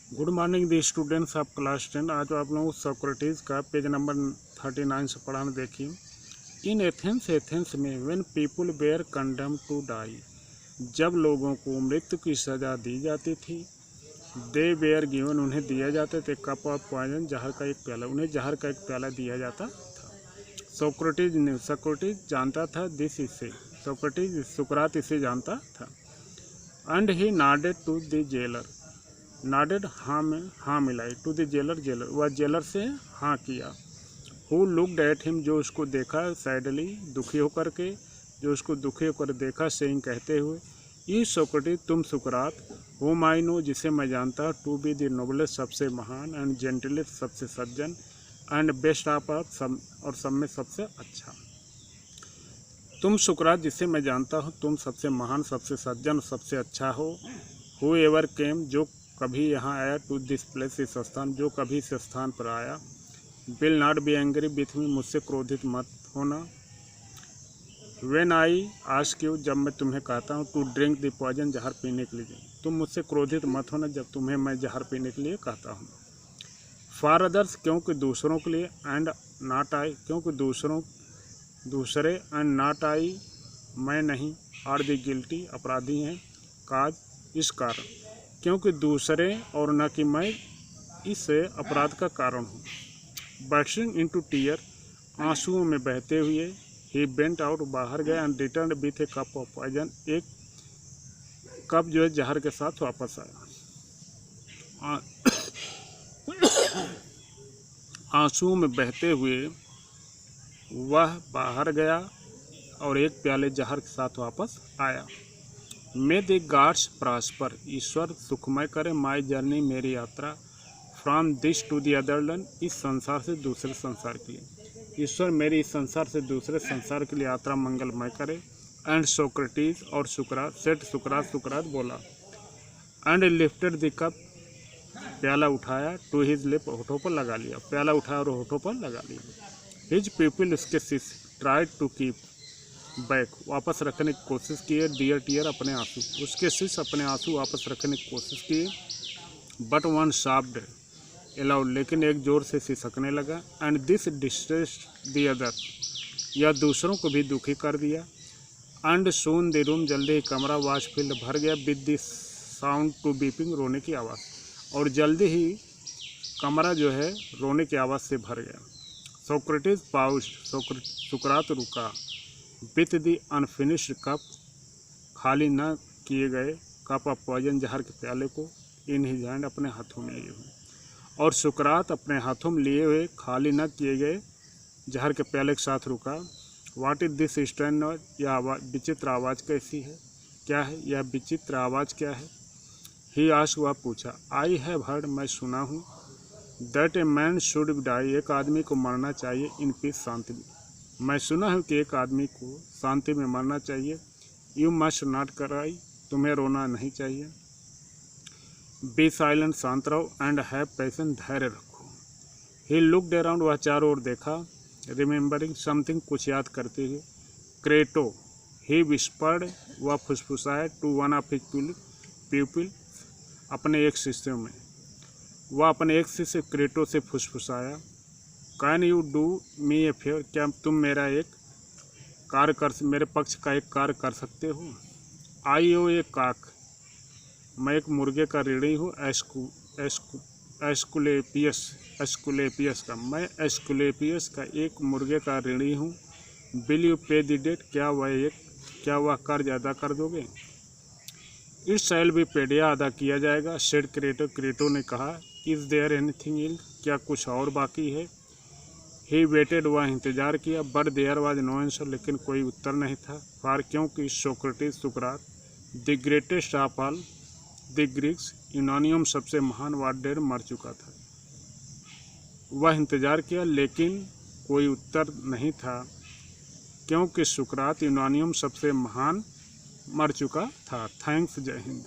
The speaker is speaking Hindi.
Good morning the students of class 10। आज आप लोगों को सोक्रेटिस का पेज नंबर 39 से पढ़ाना। देखिए, इन एथेंस में when people were condemned to die, जब लोगों को मृत्यु की सज़ा दी जाती थी, दे वेयर गिवन, उन्हें दिया जाते थे कप ऑफ पॉइजन, जहर का एक प्याला, उन्हें जहर का एक प्याला दिया जाता था। सोक्रेटिस जानता था दिस, इसे सुकरात इसे जानता था। And he nodded to the jailer, nodded हाँ मिलाई, टू द जेलर, वह जेलर से हाँ किया। हु लुक्ड एट हिम, जो उसको देखा, सैडली, दुखी होकर के, जो उसको दुखी होकर देखा, सेइंग, कहते हुए, ई सोक्रेटिस, तुम सुकरात, हुम आई नो, जिसे मैं जानता, टू बी द नोबलेस्ट, सबसे महान, एंड जेंटलेस्ट, सबसे सज्जन, एंड बेस्ट ऑफ सब, और सब में सबसे अच्छा। तुम सुकरात, जिसे मैं जानता हूँ, तुम सबसे महान, सबसे सज्जन, सबसे अच्छा हो। हु एवर केम, जो कभी यहाँ आया, टू दिस प्लेस, इस स्थान, जो कभी इस स्थान पर आया, will not be angry with me, मुझसे क्रोधित मत होना। व्हेन आई आस्क यू, जब मैं तुम्हें कहता हूँ, टू ड्रिंक द पॉइजन, जहर पीने के लिए, तुम मुझसे क्रोधित मत होना जब तुम्हें मैं जहर पीने के लिए कहता हूँ। फॉर अदर्स, क्योंकि दूसरों के लिए, एंड नॉट आई, क्योंकि दूसरे, एंड नॉट आई, मैं नहीं, आर द गिल्टी, अपराधी हैं, काज, इस कारण, क्योंकि दूसरे और न कि मैं इस अपराध का कारण हूँ। बर्स्टिंग इनटू टीयर, आंसुओं में बहते हुए, ही वेंट आउट, बाहर गया, and return with a cup of poison, एक कप जो है जहर के साथ वापस आया। आंसुओं में बहते हुए वह बाहर गया और एक प्याले जहर के साथ वापस आया। मे द गॉड्स प्रॉस्पर, ईश्वर सुखमय करे, माई जर्नी, मेरी यात्रा, from this to the other land, इस संसार से दूसरे संसार के लिए, ईश्वर मेरी इस संसार से दूसरे संसार के लिए यात्रा मंगलमय करे। एंड सोक्रेटिस, और सुकरात, सेट सुकरात बोला, एंड लिफ्टेड द कप, प्याला उठाया, टू हिज लिप, होठों पर लगा लिया, प्याला उठाया और होठों पर लगा लिया। हिज पीपल, उसके शिष्य, ट्राइड टू कीप बैक, वापस रखने की कोशिश किए, डियर टीयर, अपने आंसू, उसके शिष्य अपने आंसू वापस रखने की कोशिश किए। बट वन शाफ्ड अलाउड, लेकिन एक जोर से सिसकने लगा। And this distressed the other, यह दूसरों को भी दुखी कर दिया। एंड सून द रूम, जल्दी ही कमरा, वाश फील्ड, भर गया, with the sound to weeping, रोने की आवाज़, और जल्दी ही कमरा जो है रोने की आवाज़ से भर गया। सोक्रेटिस पाउस्ड, सुकरात रुका, विथ द अनफिनिश्ड कप, खाली न किए गए कप ऑफ पॉइजन, जहर के प्याले को, इन हिज हैंड, अपने हाथों में लिए हुए, और सुकरात अपने हाथों में लिए हुए खाली न किए गए जहर के प्याले के साथ रुका। What is this strange noise, यह आवाज़, विचित्र आवाज़ कैसी है, क्या है यह विचित्र आवाज़, क्या है। ही आस्क्ड, वह पूछा, आई हैव हर्ड, मैं सुना हूँ, that a man should die, एक आदमी को मरना चाहिए, इन पीस, शांति में, मैं सुना हूँ कि एक आदमी को शांति में मरना चाहिए। यू मस्ट नॉट क्राई, तुम्हें रोना नहीं चाहिए। बी साइलेंट, शांत रहो, एंड हैव पेशेंस, धैर्य रखो। ही लुक्ड अराउंड, वह चारों ओर देखा, रिमेंबरिंग समथिंग, कुछ याद करते हुए। क्रेटो, ही विस्पर्ड, वह फुसफुसाया, to one of his pupil, अपने एक शिष्य में, वह अपने एक शिष्य क्रेटो से फुसफुसाया। Can you do me a favour, क्या तुम मेरा एक कार्य कर, मेरे पक्ष का एक कार्य कर सकते हो। आई ओ ए काक, मैं एक मुर्गे का ऋणी हूँ, एस्कुलेपियस का, मैं एस्कुलेपियस का एक मुर्गे का ऋणी हूँ। विल यू पे द डेट, क्या वह कर्ज अदा कर दोगे। इट शैल बी पेड, यह अदा किया जाएगा। सेड क्रेटो ने कहा। इज देयर एनीथिंग एल्स, क्या कुछ और बाकी है। ही वेटेड, वह इंतजार किया, but there was no answer, लेकिन कोई उत्तर नहीं था। फॉर, क्योंकि सोक्रेटिस, सुकरात, the greatest of all the Greeks, यूनानियों में सबसे महान, वाज डेड, मर चुका था। वह इंतजार किया, लेकिन कोई उत्तर नहीं था, क्योंकि सुकरात यूनानियों में सबसे महान मर चुका था। थैंक्स, जय हिंद।